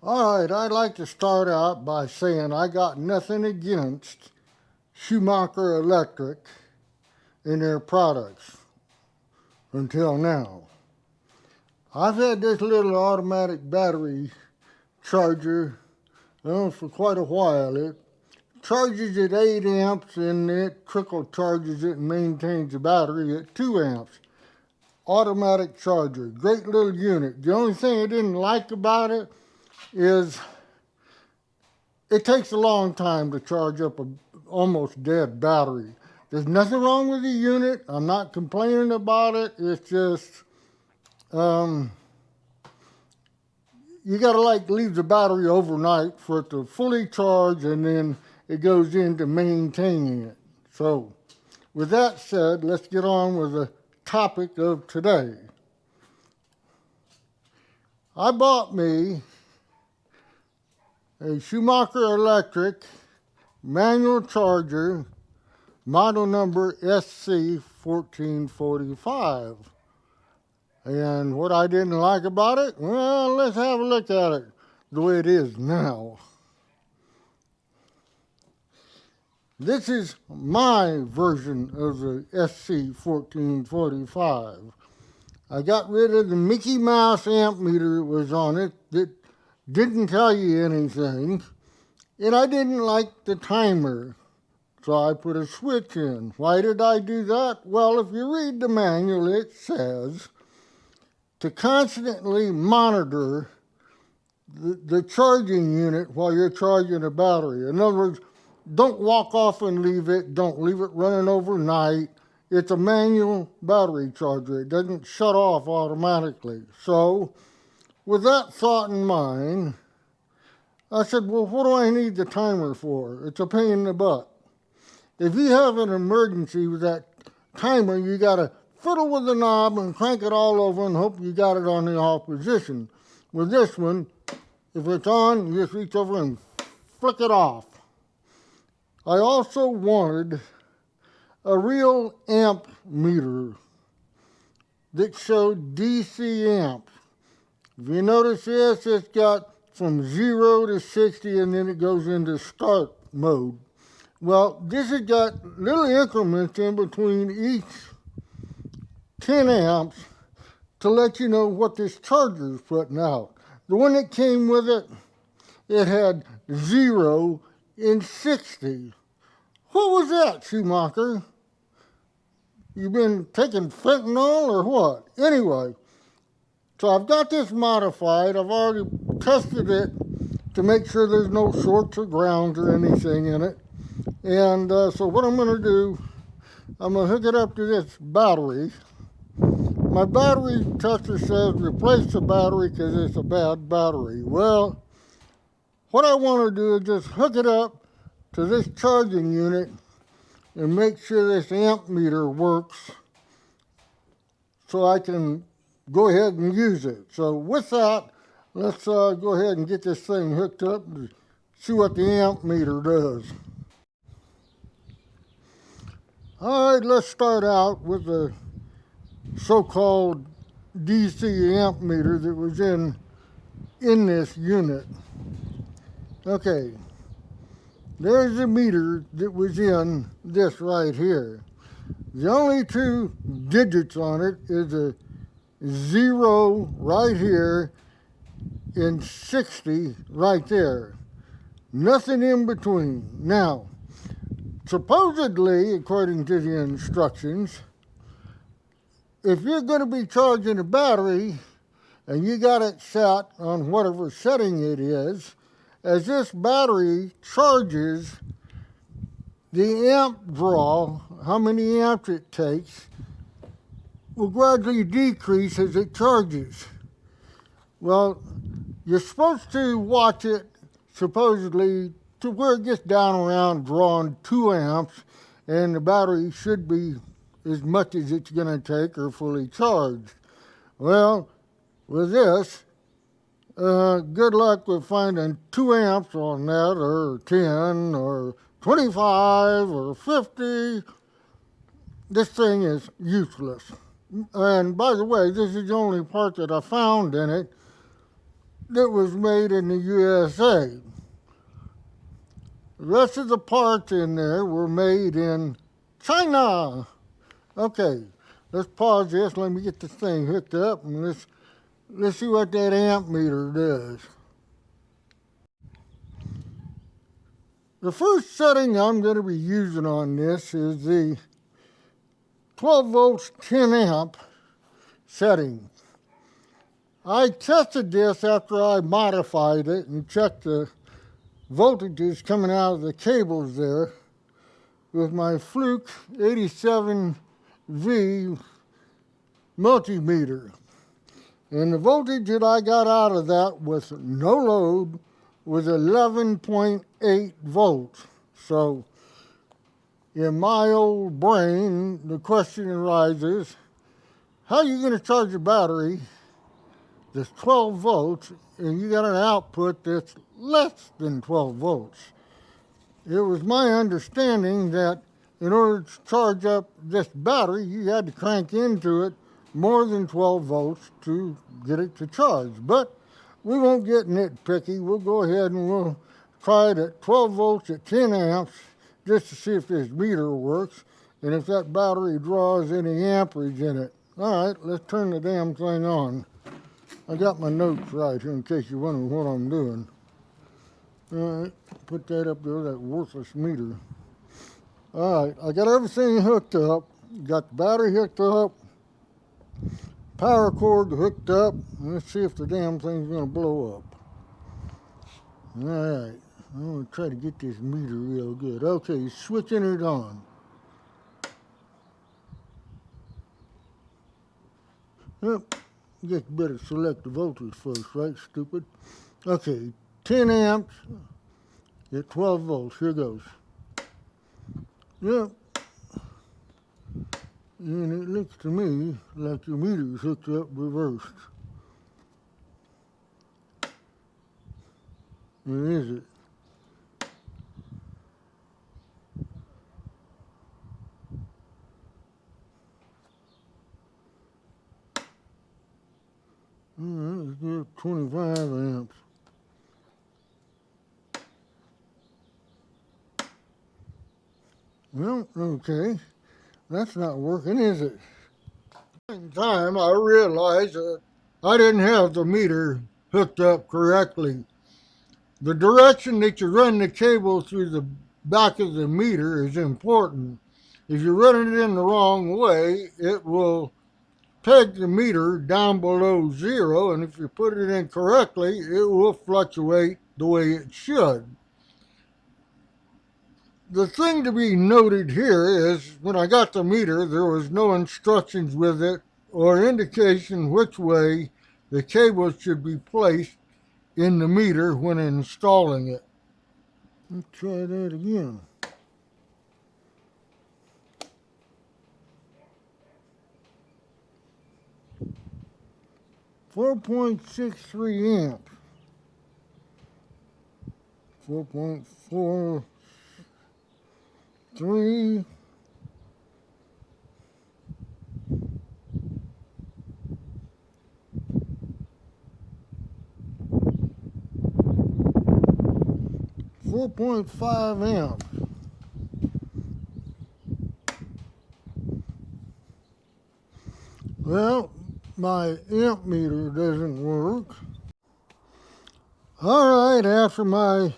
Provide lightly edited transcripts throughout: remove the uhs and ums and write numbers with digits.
All right, I'd like to start out by saying I got nothing against Schumacher Electric and their products until now. I've had this little automatic battery charger for quite a while. It charges at 8 amps and it trickle charges it and maintains the battery at 2 amps. Automatic charger, great little unit. The only thing I didn't like about it is it takes a long time to charge up a almost dead battery. There's nothing wrong with the unit. I'm not complaining about it. It's just you got to leave the battery overnight for it to fully charge, and then it goes into maintaining it. So with that said, let's get on with the topic of today. I bought me a Schumacher Electric manual charger, model number SC1445. And what I didn't like about it, well, let's have a look at it the way it is now. This is my version of the SC1445. I got rid of the Mickey Mouse amp meter that was on it that didn't tell you anything, and I didn't like the timer, so I put a switch in. Why did I do that? Well, if you read the manual, it says to constantly monitor the charging unit while you're charging a battery. In other words, don't walk off and leave it. Don't leave it running overnight. It's a manual battery charger. It doesn't shut off automatically. So with that thought in mind, I said, well, what do I need the timer for? It's a pain in the butt. If you have an emergency with that timer, you got to fiddle with the knob and crank it all over and hope you got it on the off position. With this one, if it's on, you just reach over and flick it off. I also wanted a real amp meter that showed DC amps. If you notice this, it's got from 0 to 60 and then it goes into start mode. Well, this has got little increments in between each 10 amps to let you know what this charger is putting out. The one that came with it, it had 0 and 60. What was that, Schumacher? You been taking fentanyl or what? Anyway, so I've got this modified. I've already tested it to make sure there's no shorts or grounds or anything in it. And so what I'm going to do, I'm going to hook it up to this battery. My battery tester says replace the battery because it's a bad battery. Well, what I want to do is just hook it up to this charging unit and make sure this amp meter works so I can go ahead and use it. So with that, let's go ahead and get this thing hooked up and see what the amp meter does. All right, let's start out with the so-called DC amp meter that was in this unit. Okay, there's the meter that was in this right here. The only two digits on it is a 0 right here and 60 right there. Nothing in between. Now, supposedly, according to the instructions, if you're going to be charging a battery and you got it set on whatever setting it is, as this battery charges, the amp draw, how many amps it takes, will gradually decrease as it charges. Well, you're supposed to watch it supposedly to where it gets down around drawing 2 amps, and the battery should be as much as it's going to take or fully charged. Well, with this, good luck with finding 2 amps on that, or 10, or 25, or 50. This thing is useless. And by the way, this is the only part that I found in it that was made in the USA. The rest of the parts in there were made in China. Okay, let's pause this. Let me get this thing hooked up and let's see what that amp meter does. The first setting I'm going to be using on this is the 12 volts 10 amp setting. I tested this after I modified it and checked the voltages coming out of the cables there with my Fluke 87V multimeter. And the voltage that I got out of that with no load was 11.8 volts. So in my old brain, the question arises, how are you going to charge a battery that's 12 volts and you got an output that's less than 12 volts? It was my understanding that in order to charge up this battery, you had to crank into it more than 12 volts to get it to charge. But we won't get nitpicky. We'll go ahead and we'll try it at 12 volts at 10 amps just to see if this meter works and if that battery draws any amperage in it. All right, let's turn the damn thing on. I got my notes right here in case you're wondering what I'm doing. All right, put that up there, that worthless meter. All right, I got everything hooked up. Got the battery hooked up, power cord hooked up. Let's see if the damn thing's gonna blow up. All right, I'm gonna try to get this meter real good. Okay, switching it on. Yep, I guess you better select the voltage first, right, stupid? Okay, 10 amps at 12 volts. Here goes. Yep. And it looks to me like your meter is hooked up reversed. Or is it? Let's do 25 amps. Well, okay. That's not working, is it? At the same time, I realized that I didn't have the meter hooked up correctly. The direction that you run the cable through the back of the meter is important. If you're running it in the wrong way, it will peg the meter down below zero, and if you put it in correctly, it will fluctuate the way it should. The thing to be noted here is when I got the meter, there was no instructions with it or indication which way the cable should be placed in the meter when installing it. Let's try that again. .63 amps. 4.43. .5 amps. Well, my amp meter doesn't work. All right, after my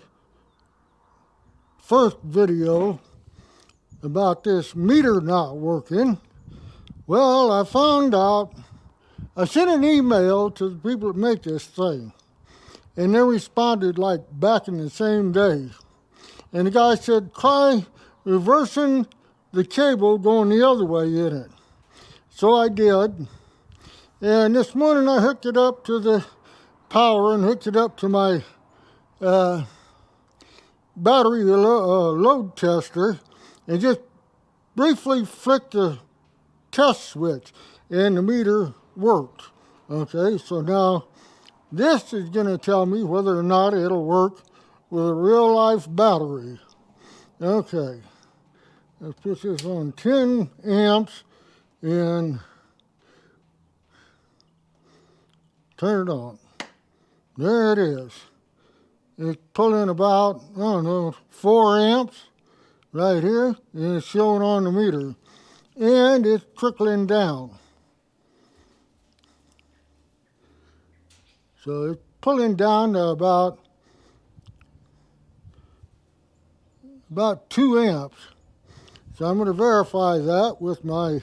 first video about this meter not working, well, I found out, I sent an email to the people that make this thing, and they responded like back in the same day. And the guy said, try reversing the cable going the other way in it. So I did. And this morning I hooked it up to the power and hooked it up to my battery load tester and just briefly flicked the test switch and the meter worked. Okay, so now this is going to tell me whether or not it'll work with a real life battery. Okay, let's put this on 10 amps and turn it on. There it is. It's pulling about, I don't know, 4 amps right here, and it's showing on the meter. And it's trickling down. So it's pulling down to about 2 amps. So I'm going to verify that with my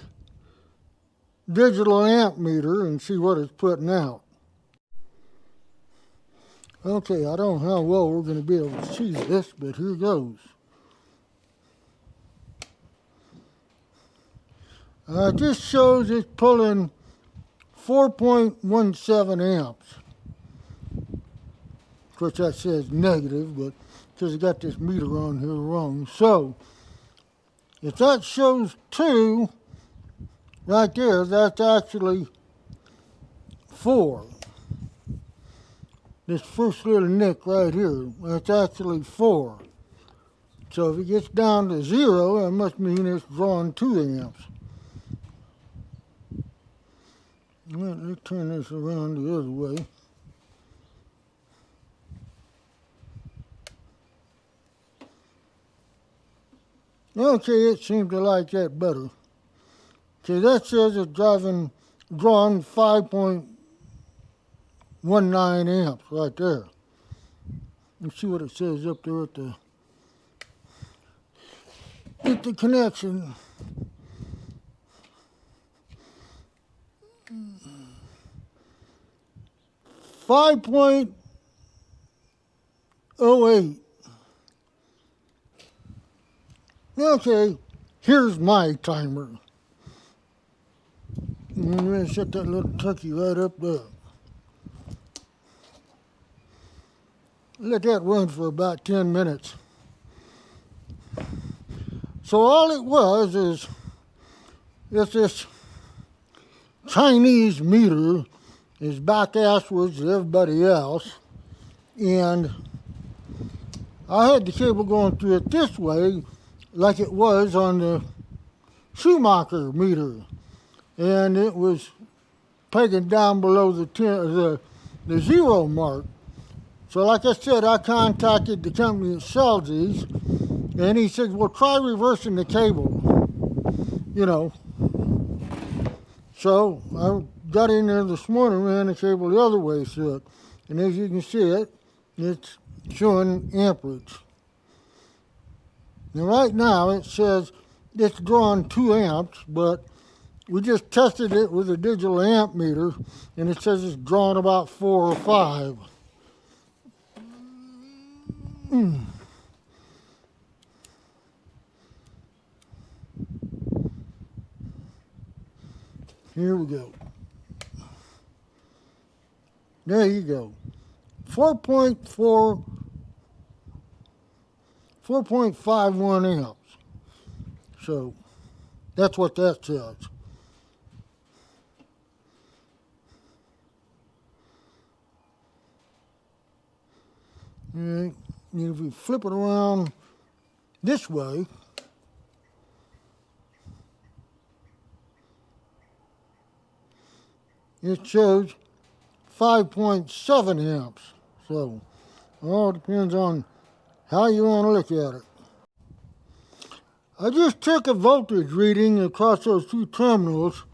digital amp meter and see what it's putting out. Okay, I don't know how well we're going to be able to see this, but here goes. This shows it's pulling 4.17 amps. Of course, that says negative, but because I got this meter on here wrong. So, if that shows 2, right there, that's actually 4. This first little nick right here, that's actually 4. So if it gets down to 0, that must mean it's drawing 2 amps. Let me turn this around the other way. Okay, it seems to like that better. Okay, that says it's drawing 5.19 amps right there. Let's see what it says up there at the connection. 5.08. Okay, here's my timer. I'm going to set that little turkey right up there. Let that run for about 10 minutes. So all it was is this Chinese meter is back asswards to everybody else, and I had the cable going through it this way like it was on the Schumacher meter, and it was pegging down below the 0 mark. So like I said, I contacted the company that sells these, and he said, well, try reversing the cable, you know. So I got in there this morning, ran the cable the other way through it, and as you can see it's showing amperage. Now right now it says it's drawing 2 amps, but we just tested it with a digital amp meter, and it says it's drawing about 4 or 5. Here we go. There you go. 4.51 amps. So that's what that says. And if we flip it around this way, it shows 5.7 amps. So it all depends on how you want to look at it. I just took a voltage reading across those 2 terminals,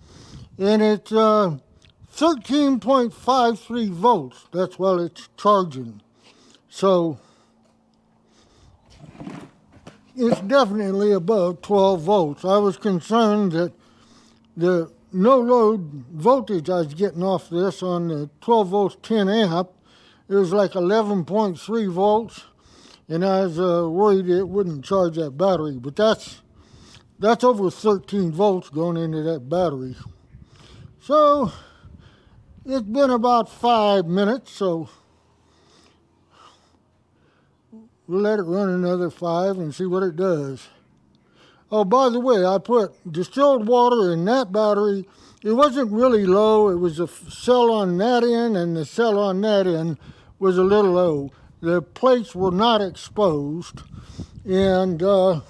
and it's 13.53 volts. That's while it's charging. So it's definitely above 12 volts. I was concerned that the no load voltage I was getting off this on the 12 volts 10 amp, it was like 11.3 volts, and I was worried it wouldn't charge that battery, but that's over 13 volts going into that battery. So it's been about 5 minutes, so we'll let it run another 5 and see what it does. Oh, by the way, I put distilled water in that battery. It wasn't really low. It was a cell on that end, and the cell on that end was a little low. The plates were not exposed, and I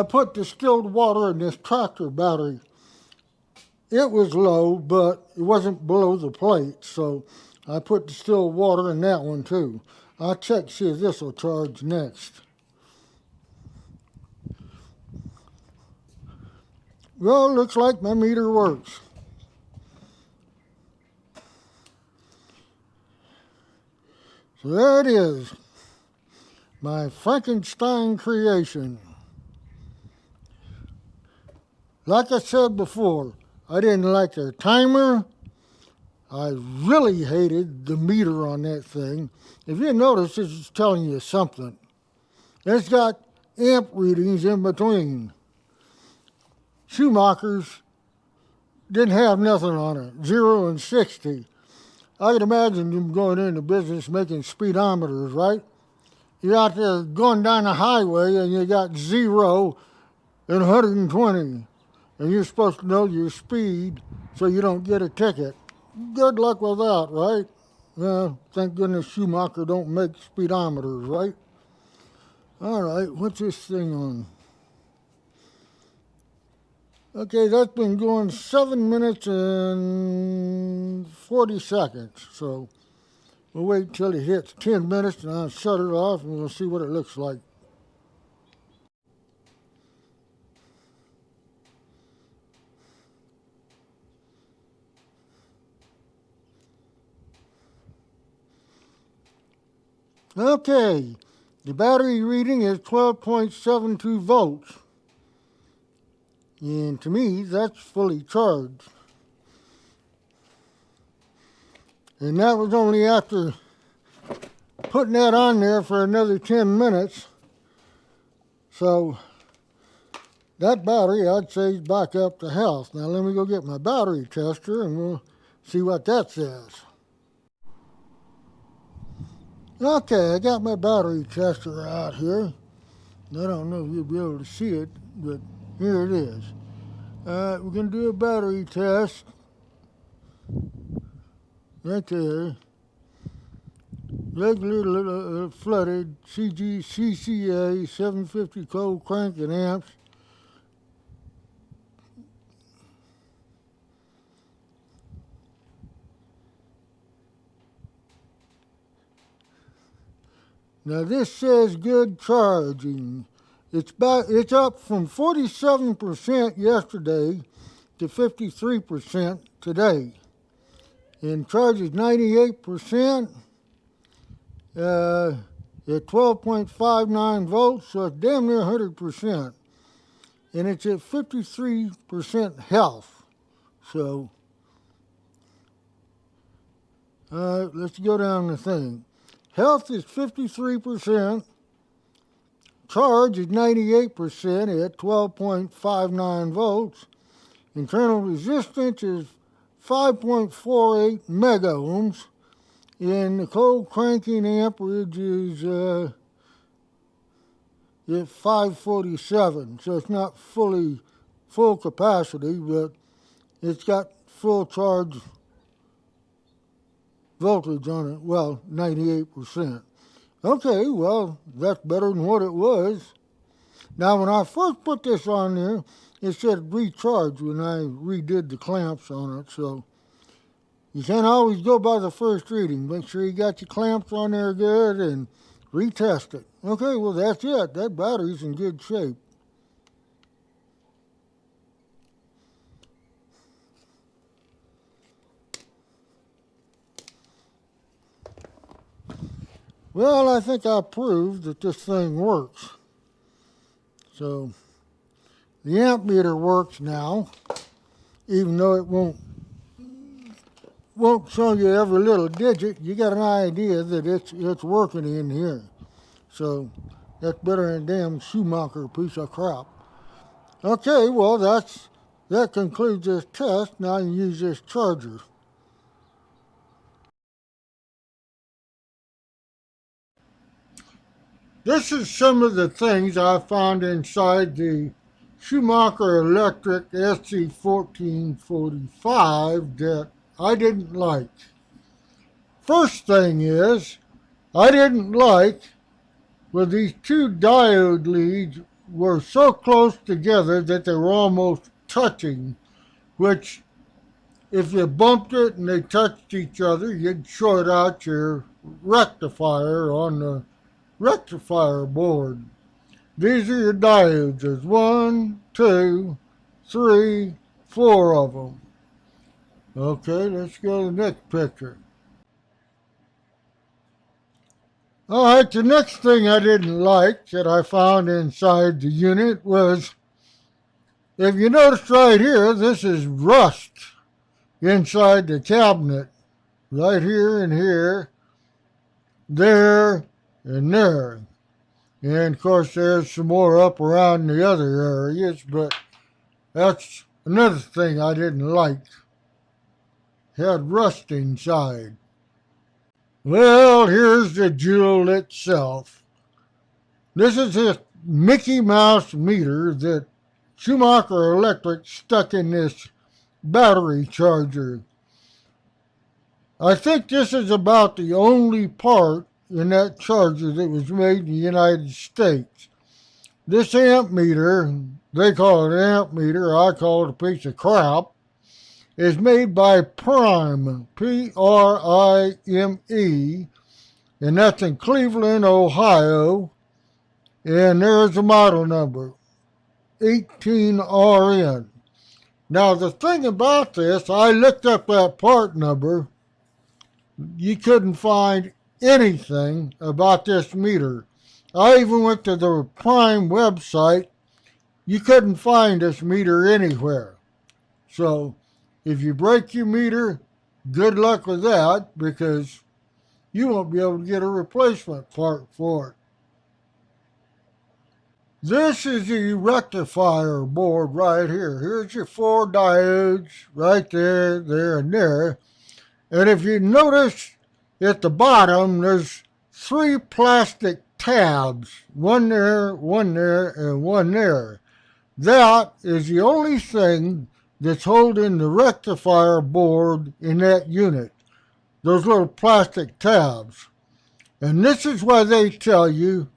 put distilled water in this tractor battery. it was low, but it wasn't below the plate, so I put distilled water in that one too. I'll check, see if this will charge next. Well, looks like my meter works. So there it is, my Frankenstein creation. Like I said before, I didn't like their timer. I really hated the meter on that thing. If you notice, this is telling you something. It's got amp readings in between. Schumacher's didn't have nothing on it, 0 and 60. I can imagine them going into business making speedometers, right? You're out there going down the highway and you got 0 and 120. And you're supposed to know your speed so you don't get a ticket. Good luck with that, right? Well, thank goodness Schumacher don't make speedometers, right? All right, what's this thing on? Okay, that's been going 7 minutes and 40 seconds. So we'll wait until it hits 10 minutes and I'll shut it off and we'll see what it looks like. Okay, the battery reading is 12.72 volts. And to me, that's fully charged. And that was only after putting that on there for another 10 minutes. So that battery, I'd say, is back up to health. Now let me go get my battery tester and we'll see what that says. Okay, I got my battery tester out here. I don't know if you'll be able to see it, but here it is. We're going to do a battery test. Right there. Regular flooded CCA 750 cold cranking amps. Now this says good charging. It's up from 47% yesterday to 53% today. And charges 98% at 12.59 volts, so it's damn near 100%. And it's at 53% health. So, let's go down the thing. Health is 53%. Charge is 98% at 12.59 volts. Internal resistance is 5.48 megohms. And the cold cranking amperage is at 547. So it's not full capacity, but it's got full charge voltage on it. Well, 98%. Okay, well, that's better than what it was. Now, when I first put this on there, it said recharge when I redid the clamps on it, so you can't always go by the first reading. Make sure you got your clamps on there good and retest it. Okay, well, that's it. That battery's in good shape. Well, I think I proved that this thing works. So the amp meter works now, even though it won't show you every little digit. You got an idea that it's working in here. So that's better than a damn Schumacher piece of crap. Okay, well that concludes this test. Now you can use this charger. This is some of the things I found inside the Schumacher Electric SC1445 that I didn't like. First thing is, I didn't like where these two diode leads were so close together that they were almost touching, which if you bumped it and they touched each other, you'd short out your rectifier on the rectifier board. These are your diodes. There's 1, 2, 3, 4 of them. Okay, let's go to the next picture. Alright, the next thing I didn't like that I found inside the unit was, if you notice right here, this is rust inside the cabinet. Right here and here, there and there. And of course there's some more up around the other areas, but that's another thing I didn't like. Had rust inside. Well, here's the jewel itself. This is a Mickey Mouse meter that Schumacher Electric stuck in this battery charger. I think this is about the only part in that charger that was made in the United States. This amp meter, they call it an amp meter, I call it a piece of crap, is made by Prime, Prime, and that's in Cleveland, Ohio, and there's the model number, 18RN. Now the thing about this, I looked up that part number, you couldn't find anything about this meter. I even went to the Prime website, you couldn't find this meter anywhere. So if you break your meter, good luck with that, because you won't be able to get a replacement part for it. This is the rectifier board right here. Here's your 4 diodes right there, there, and there. And if you notice at the bottom, there's 3 plastic tabs. One there, and one there. That is the only thing that's holding the rectifier board in that unit. Those little plastic tabs. And this is why they tell you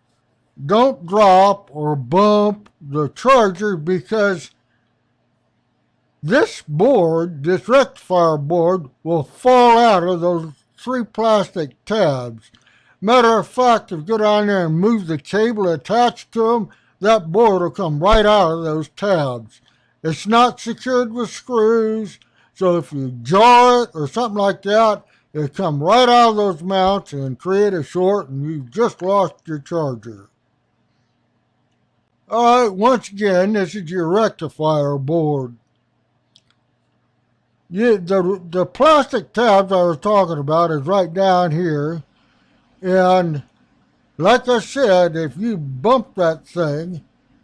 don't drop or bump the charger, because this board, this rectifier board, will fall out of those 3 plastic tabs. Matter of fact, if you go down there and move the cable attached to them, that board will come right out of those tabs. It's not secured with screws, so if you jar it or something like that, it'll come right out of those mounts and create a short, and you've just lost your charger. Alright, once again, this is your rectifier board. The plastic tabs I was talking about is right down here, and like I said, if you bump that thing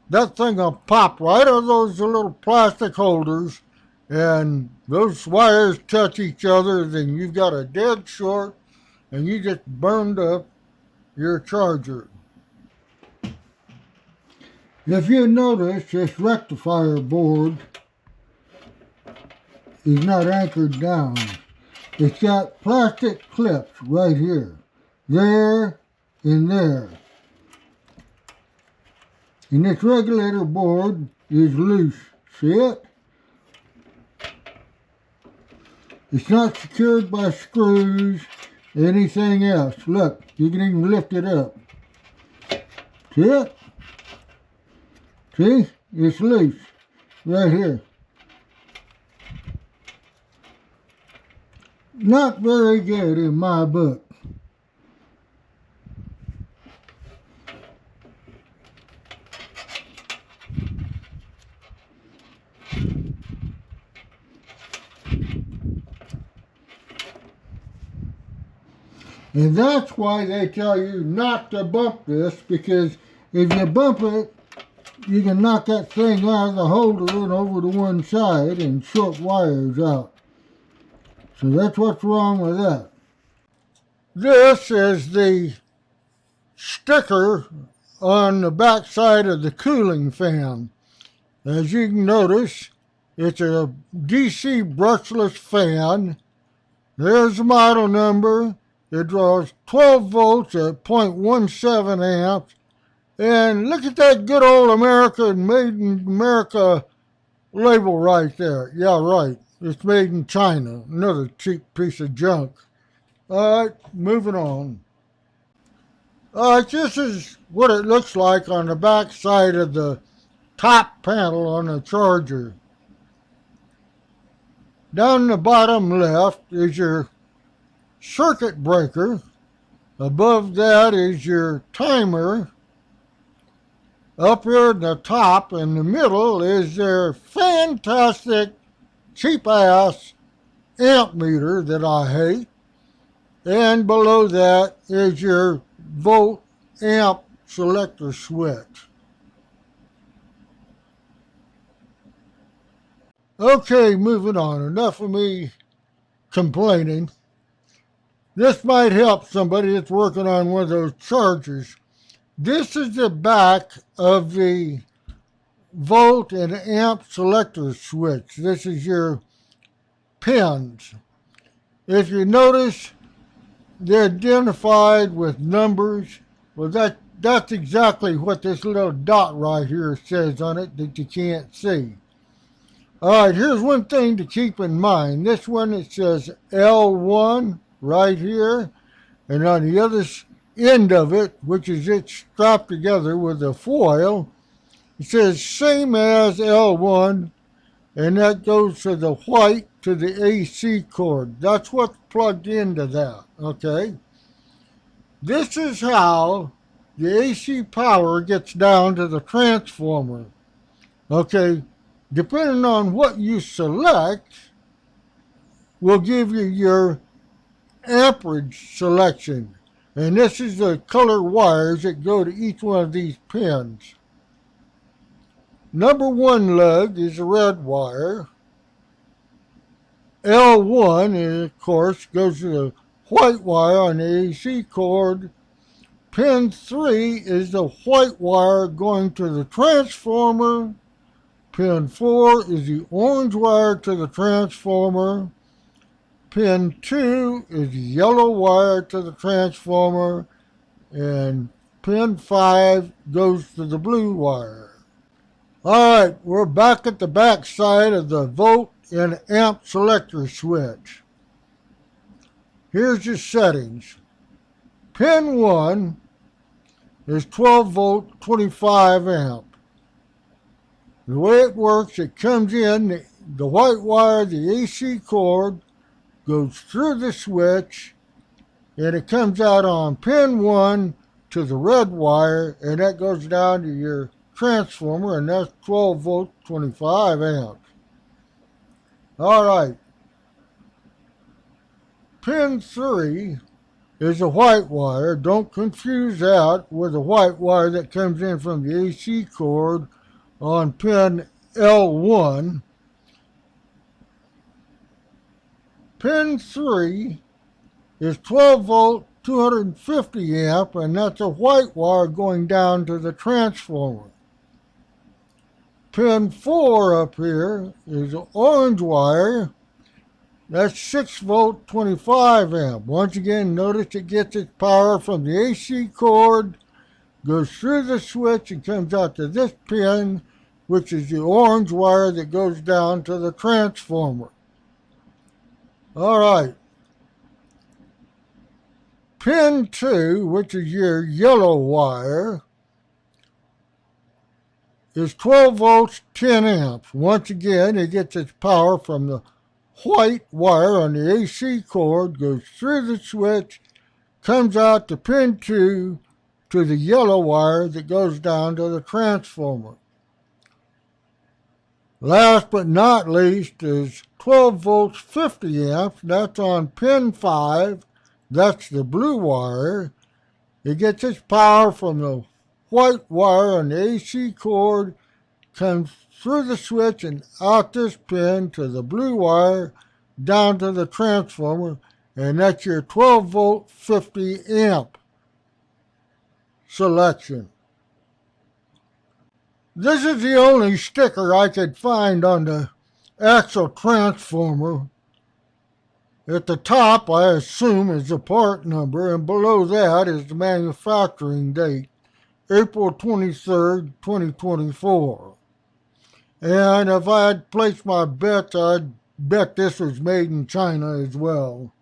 will pop right out of those little plastic holders, and those wires touch each other, then you've got a dead short, and you just burned up your charger. If you notice, this rectifier board is not anchored down. It's got plastic clips right here, there, and there. And this regulator board is loose. See it? It's not secured by screws, anything else. Look, you can even lift it up. See it? See? It's loose. Right here. Not very good in my book. And that's why they tell you not to bump this, because if you bump it, you can knock that thing out of the holder and over to one side and short wires out. So that's what's wrong with that. This is the sticker on the back side of the cooling fan. As you can notice, it's a DC brushless fan. There's the model number. It draws 12 volts at 0.17 amps. And look at that good old American, made in America label right there. Yeah, right. It's made in China. Another cheap piece of junk. All right, moving on. All right, this is what it looks like on the back side of the top panel on the charger. Down the bottom left is your circuit breaker. Above that is your timer. Up here at the top in the middle is their fantastic cheap ass amp meter that I hate. And below that is your volt amp selector switch. Okay, moving on. Enough of me complaining. This might help somebody that's working on one of those chargers. This is the back of the volt and amp selector switch. This is your pins. If you notice, they're identified with numbers. Well, that's exactly what this little dot right here says on it that you can't see. All right, here's one thing to keep in mind. This one, it says L1 right here, and on the other end of it, which is it strapped together with a foil, it says same as L1, and that goes to the white to the AC cord. That's what's plugged into that, okay? This is how the AC power gets down to the transformer, okay? Depending on what you select, will give you your amperage selection. And this is the color wires that go to each one of these pins. Number one leg is a red wire. L1, and of course, goes to the white wire on the AC cord. Pin 3 is the white wire going to the transformer. Pin 4 is the orange wire to the transformer. Pin 2 is the yellow wire to the transformer. And pin 5 goes to the blue wire. All right, we're back at the back side of the volt and amp selector switch. Here's your settings. Pin 1 is 12 volt, 25 amp. The way it works, it comes in, the white wire, the AC cord, goes through the switch, and it comes out on pin 1 to the red wire, and that goes down to your transformer, and that's 12 volt, 25 amps. All right. Pin 3 is a white wire. Don't confuse that with the white wire that comes in from the AC cord on pin L1. Pin 3 is 12 volt, 250 amp, and that's a white wire going down to the transformer. Pin 4 up here is an orange wire. That's 6 volt, 25 amp. Once again, notice it gets its power from the AC cord, goes through the switch, and comes out to this pin, which is the orange wire that goes down to the transformer. All right. Pin 2, which is your yellow wire, is 12 volts, 10 amps. Once again, it gets its power from the white wire on the AC cord, goes through the switch, comes out to pin 2 to the yellow wire that goes down to the transformer. Last but not least is 12 volts, 50 amps. That's on pin 5. That's the blue wire. It gets its power from the white wire on the AC cord, comes through the switch and out this pin to the blue wire, down to the transformer, and that's your 12 volt, 50 amp selection. This is the only sticker I could find on the actual transformer. At the top, I assume, is the part number, and below that is the manufacturing date, April 23rd, 2024. And if I had placed my bets, I'd bet this was made in China as well.